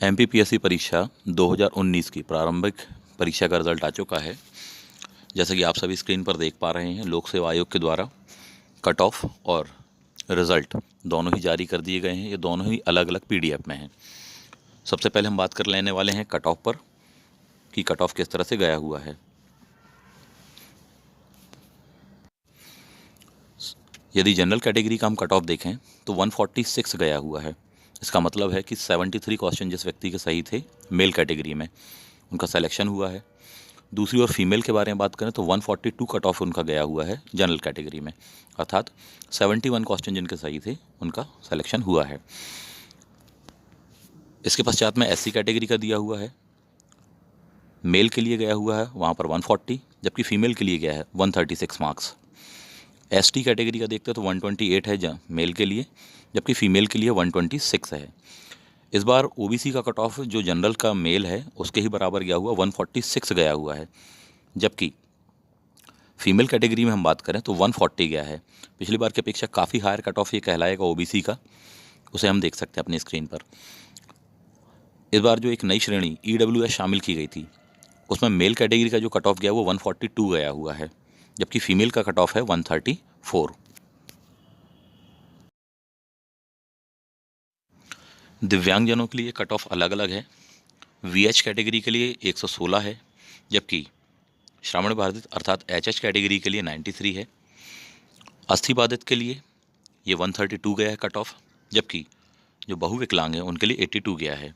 MPPSC परीक्षा 2019 की प्रारंभिक परीक्षा का रिजल्ट आ चुका है। जैसा कि आप सभी स्क्रीन पर देख पा रहे हैं, लोक सेवा आयोग के द्वारा कट ऑफ और रिज़ल्ट दोनों ही जारी कर दिए गए हैं। ये दोनों ही अलग अलग पीडीएफ में हैं। सबसे पहले हम बात कर लेने वाले हैं कट ऑफ पर कि कट ऑफ किस तरह से गया हुआ है। यदि जनरल कैटेगरी का हम कट ऑफ देखें तो 146 गया हुआ है। इसका मतलब है कि 73 क्वेश्चन जिस व्यक्ति के सही थे मेल कैटेगरी में, उनका सिलेक्शन हुआ है। दूसरी ओर फीमेल के बारे में बात करें तो 142 कट ऑफ उनका गया हुआ है जनरल कैटेगरी में, अर्थात 71 क्वेश्चन जिनके सही थे उनका सिलेक्शन हुआ है। इसके पश्चात में एससी कैटेगरी का दिया हुआ है। मेल के लिए गया हुआ है वहाँ पर 140, जबकि फीमेल के लिए गया है 136 मार्क्स। एसटी कैटेगरी का देखते हैं तो 128 है मेल के लिए, जबकि फ़ीमेल के लिए 126 है। इस बार ओबीसी का कट ऑफ जो जनरल का मेल है उसके ही बराबर गया हुआ 146 गया हुआ है, जबकि फीमेल कैटेगरी में हम बात करें तो 140 गया है। पिछली बार की अपेक्षा काफ़ी हायर कट ऑफ ये कहलाएगा ओबीसी का, उसे हम देख सकते हैं अपनी स्क्रीन पर। इस बार जो एक नई श्रेणी ईडब्ल्यूएस शामिल की गई थी उसमें मेल कैटेगरी का जो कट ऑफ गया वो 142 गया हुआ है, जबकि फीमेल का कट ऑफ है 134। दिव्यांगजनों के लिए कट ऑफ अलग अलग है। वीएच कैटेगरी के लिए 116 है, जबकि श्रवण बाधित अर्थात एचएच कैटेगरी के लिए 93 है। अस्थि बाधित के लिए ये 132 गया है कट ऑफ, जबकि जो बहुविकलांग हैं उनके लिए 82 गया है।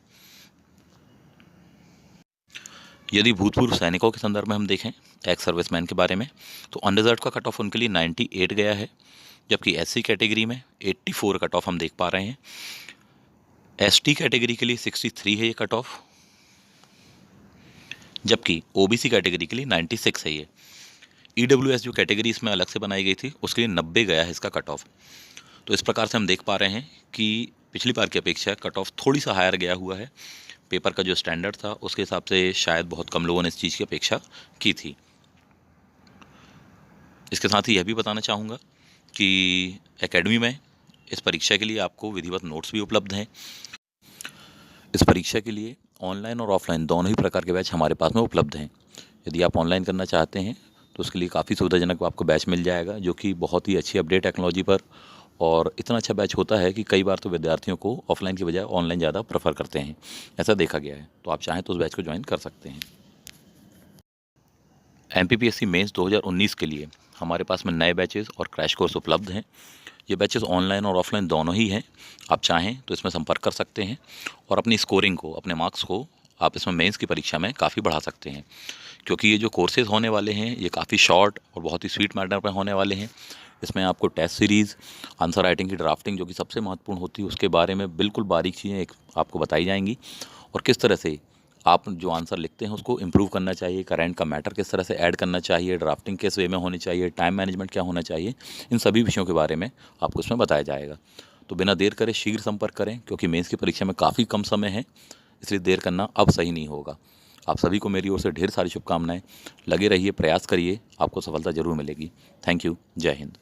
यदि भूतपूर्व सैनिकों के संदर्भ में हम देखें एक्स सर्विसमैन के बारे में तो अनरिजर्व का कट ऑफ उनके लिए 98 गया है, जबकि एससी कैटेगरी में 84 कट ऑफ हम देख पा रहे हैं। एसटी कैटेगरी के लिए 63 है ये कट ऑफ, जबकि ओबीसी कैटेगरी के लिए 96 है ये। ईडब्ल्यूएस जो कैटेगरी इसमें अलग से बनाई गई थी उसके लिए 90 गया है इसका कट ऑफ। तो इस प्रकार से हम देख पा रहे हैं कि पिछली बार की अपेक्षा कट ऑफ थोड़ी सा हायर गया हुआ है। पेपर का जो स्टैंडर्ड था उसके हिसाब से शायद बहुत कम लोगों ने इस चीज़ की अपेक्षा की थी। इसके साथ ही यह भी बताना चाहूँगा कि एकेडमी में इस परीक्षा के लिए आपको विधिवत नोट्स भी उपलब्ध हैं। इस परीक्षा के लिए ऑनलाइन और ऑफलाइन दोनों ही प्रकार के बैच हमारे पास में उपलब्ध हैं। यदि आप ऑनलाइन करना चाहते हैं तो उसके लिए काफ़ी सुविधाजनक आपको बैच मिल जाएगा, जो कि बहुत ही अच्छी अपडेट टेक्नोलॉजी पर, और इतना अच्छा बैच होता है कि कई बार तो विद्यार्थियों को ऑफलाइन की बजाय ऑनलाइन ज़्यादा प्रेफर करते हैं, ऐसा देखा गया है। तो आप चाहें तो उस बैच को ज्वाइन कर सकते हैं। एमपीपीएससी मेंस 2019 के लिए हमारे पास में नए बैचेस और क्रैश कोर्स उपलब्ध हैं। ये बैचेस ऑनलाइन और ऑफलाइन दोनों ही हैं। आप चाहें तो इसमें संपर्क कर सकते हैं और अपनी स्कोरिंग को, अपने मार्क्स को आप इसमें मेंस की परीक्षा में काफ़ी बढ़ा सकते हैं, क्योंकि ये जो कोर्सेज़ होने वाले हैं ये काफ़ी शॉर्ट और बहुत ही स्वीट मैटर पर होने वाले हैं। इसमें आपको टेस्ट सीरीज़, आंसर राइटिंग की ड्राफ्टिंग जो कि सबसे महत्वपूर्ण होती है उसके बारे में बिल्कुल बारीक चीज़ें आपको बताई जाएंगी, और किस तरह से आप जो आंसर लिखते हैं उसको इम्प्रूव करना चाहिए, करेंट का मैटर किस तरह से ऐड करना चाहिए, ड्राफ्टिंग किस वे में होनी चाहिए, टाइम मैनेजमेंट क्या होना चाहिए, इन सभी विषयों के बारे में आपको इसमें बताया जाएगा। तो बिना देर करे शीघ्र संपर्क करें, क्योंकि मेंस की परीक्षा में काफ़ी कम समय है, इसलिए देर करना अब सही नहीं होगा। आप सभी को मेरी ओर से ढेर सारी शुभकामनाएं। लगे रहिए, प्रयास करिए, आपको सफलता ज़रूर मिलेगी। Thank you. जय हिंद।